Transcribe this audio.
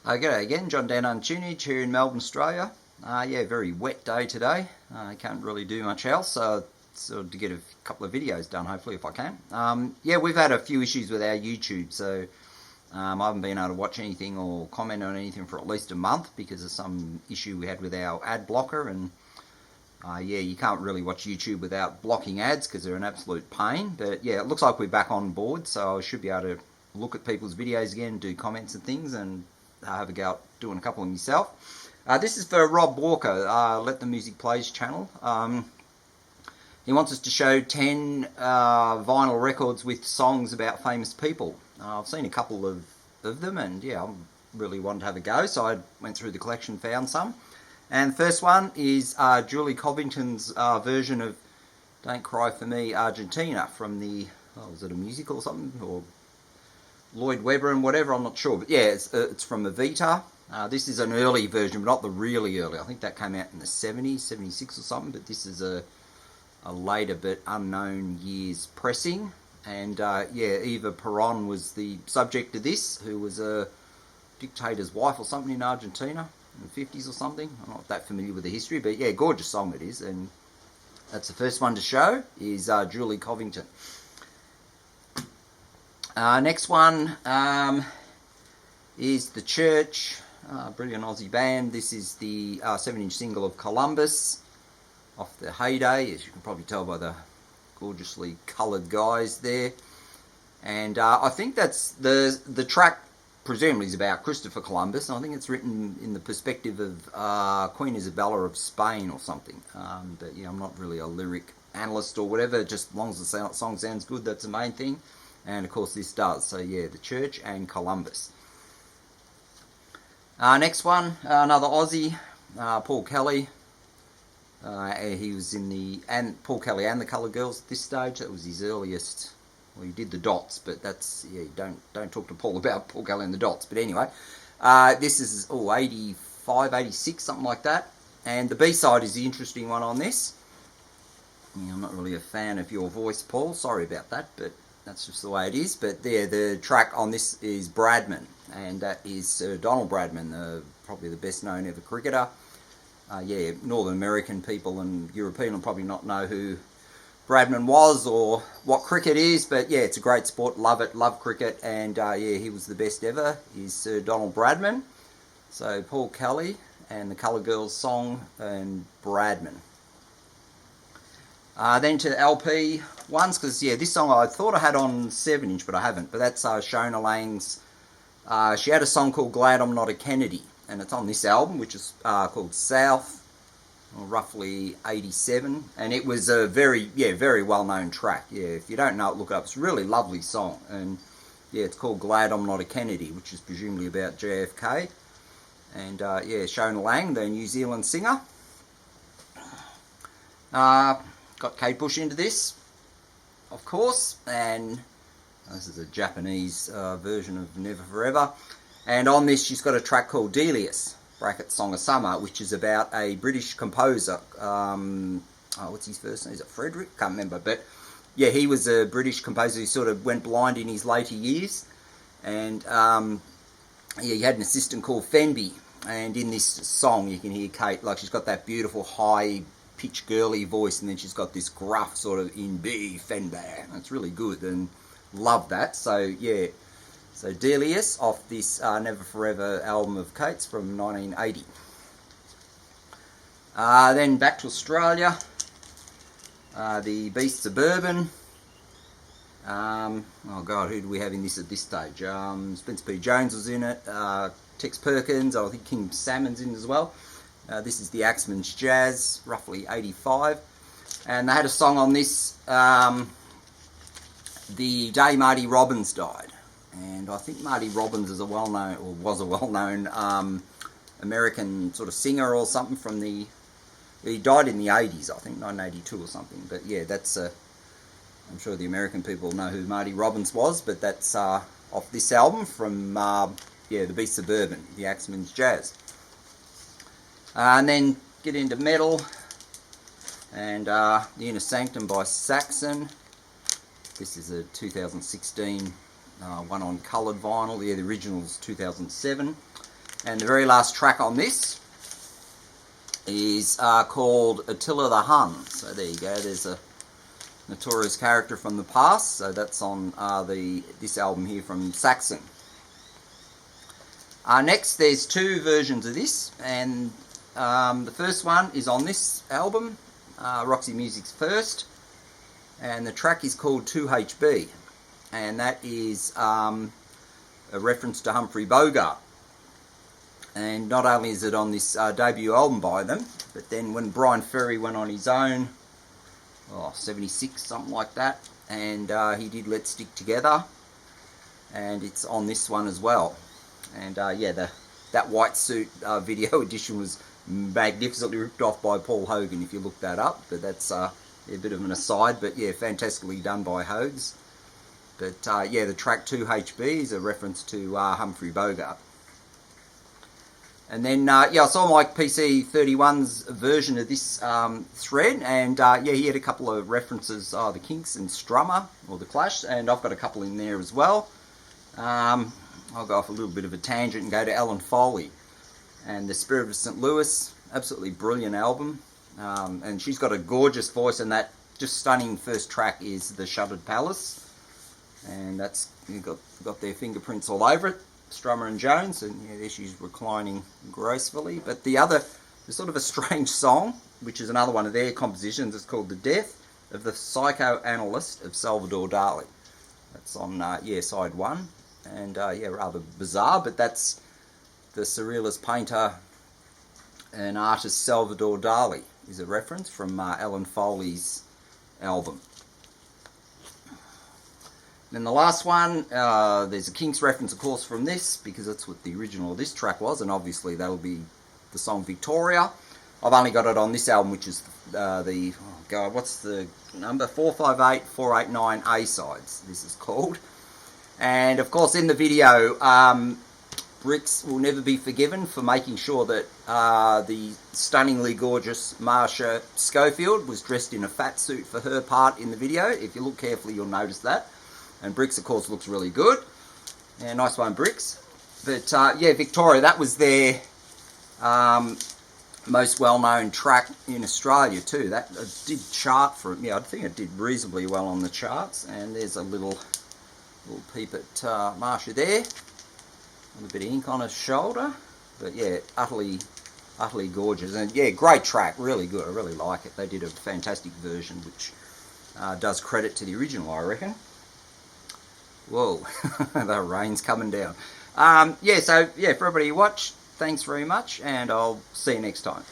G'day again, John Dan Untunage here in Melbourne, Australia. Yeah, very wet day today. I can't really do much else, so to get a couple of videos done, hopefully, if I can. Yeah, we've had a few issues with our YouTube, so I haven't been able to watch anything or comment on anything for at least a month because of some issue we had with our ad blocker, and yeah, you can't really watch YouTube without blocking ads because they're an absolute pain. But yeah, it looks like we're back on board, so I should be able to look at people's videos again, do comments and things, and have a go at doing a couple of myself. This is for Rob Walker, Let the Music Plays channel. He wants us to show 10 vinyl records with songs about famous people. I've seen a couple of them, and yeah, I really wanted to have a go, so I went through the collection, found some. And the first one is Julie Covington's version of Don't Cry For Me, Argentina, from the, was it a musical or something? Or Lloyd Webber and whatever, I'm not sure. But yeah, it's from Evita. This is an early version, but not the really early. I think that came out in the 70s, 76 or something, but this is a later but unknown years pressing. And yeah, Eva Perón was the subject of this, who was a dictator's wife or something in Argentina in the 50s or something. I'm not that familiar with the history, but yeah, gorgeous song it is. And that's the first one to show, is Julie Covington. Next one is The Church, brilliant Aussie band. This is the 7-inch single of Columbus off the heyday, as you can probably tell by the gorgeously coloured guys there. And I think that's the track presumably is about Christopher Columbus, and I think it's written in the perspective of Queen Isabella of Spain or something. But yeah, I'm not really a lyric analyst or whatever, just as long as the song sounds good, that's the main thing. And of course this does. So yeah, The Church and Columbus. Next one, another Aussie, Paul Kelly. He was in the Paul Kelly and the Coloured Girls at this stage. That was his earliest. Well, he did the Dots, but that's, yeah, don't talk to Paul about Paul Kelly and the Dots. But anyway, this is 85, 86, something like that. And the B-side is the interesting one on this. Yeah, I'm not really a fan of your voice, Paul. Sorry about that, but that's just the way it is. But there, the track on this is Bradman, and that is Sir Donald Bradman, probably the best known ever cricketer. Yeah, Northern American people and European will probably not know who Bradman was or what cricket is, but yeah, it's a great sport, love it, love cricket, and yeah, he was the best ever, is Sir Donald Bradman. So Paul Kelly and the Coloured Girls song and Bradman. Then to LP ones, because yeah, this song I thought I had on 7-inch, but I haven't. But that's Shona Lang's. She had a song called Glad I'm Not a Kennedy, and it's on this album, which is called South, or roughly 87. And it was a very well-known track. Yeah, if you don't know it, look it up. It's a really lovely song, and yeah, it's called Glad I'm Not a Kennedy, which is presumably about JFK. And yeah, Shona Lang, the New Zealand singer. Got Kate Bush into this, of course, and this is a Japanese version of Never Forever. And on this, she's got a track called Delius, bracket Song of Summer, which is about a British composer. What's his first name? Is it Frederick? Can't remember. But yeah, he was a British composer who sort of went blind in his later years. And yeah, he had an assistant called Fenby. And in this song, you can hear Kate, like she's got that beautiful high pitch girly voice, and then she's got this gruff sort of in B Fenby. It's really good, and love that. So yeah, so Delius off this Never Forever album of Kate's from 1980. Then back to Australia, the Beasts of Bourbon. Oh God, who do we have in this at this stage? Spencer P. Jones was in it, Tex Perkins, I think King Salmon's in as well. This is the Axeman's Jazz, roughly 85. And they had a song on this the day Marty Robbins died. And I think Marty Robbins is was a well-known American sort of singer or something from the... He died in the 80s, I think, 1982 or something. But yeah, that's... I'm sure the American people know who Marty Robbins was, but that's off this album from, yeah, the Beasts of Bourbon, the Axeman's Jazz. And then get into metal, and The Inner Sanctum by Saxon. This is a 2016 one on coloured vinyl. Yeah, the original's 2007. And the very last track on this is called Attila the Hun. So there you go, there's a notorious character from the past. So that's on this album here from Saxon. Next, there's two versions of this, and the first one is on this album, Roxy Music's first, and the track is called 2HB, and that is a reference to Humphrey Bogart. And not only is it on this debut album by them, but then when Brian Ferry went on his own, 76, something like that, and he did Let's Stick Together, and it's on this one as well. And yeah, that white suit video edition was magnificently ripped off by Paul Hogan, if you look that up. But that's a bit of an aside, but yeah, fantastically done by Hogs. But yeah, the track 2HB is a reference to Humphrey Bogart. And then, yeah, I saw Mike PC31's version of this thread, and yeah, he had a couple of references, the Kinks and Strummer, or The Clash, and I've got a couple in there as well. I'll go off a little bit of a tangent and go to Alan Foley and The Spirit of St. Louis. Absolutely brilliant album, and she's got a gorgeous voice, and that just stunning first track is The Shuttered Palace, and that's got their fingerprints all over it, Strummer and Jones, and yeah, there she's reclining gracefully. But there's sort of a strange song, which is another one of their compositions. It's called The Death of the Psychoanalyst of Salvador Dali. That's on yeah, side one. And yeah, rather bizarre, but that's the surrealist painter and artist Salvador Dali is a reference from Alan Foley's album. Then the last one, there's a Kinks reference, of course, from this, because that's what the original of this track was, and obviously that'll be the song Victoria. I've only got it on this album, which is what's the number? 458, 489 A-sides, this is called. And of course, in the video, Brix will never be forgiven for making sure that the stunningly gorgeous Marsha Schofield was dressed in a fat suit for her part in the video. If you look carefully, you'll notice that. And Brix, of course, looks really good. Yeah, nice one, Brix. But yeah, Victoria, that was their most well-known track in Australia too. That did chart for, yeah, I think it did reasonably well on the charts. And there's a little peep at Marsha there. A little bit of ink on her shoulder. But yeah, utterly gorgeous. And yeah, great track, really good. I really like it. They did a fantastic version, which does credit to the original, I reckon. Whoa, the rain's coming down. Yeah, so yeah, for everybody who watched, thanks very much, and I'll see you next time.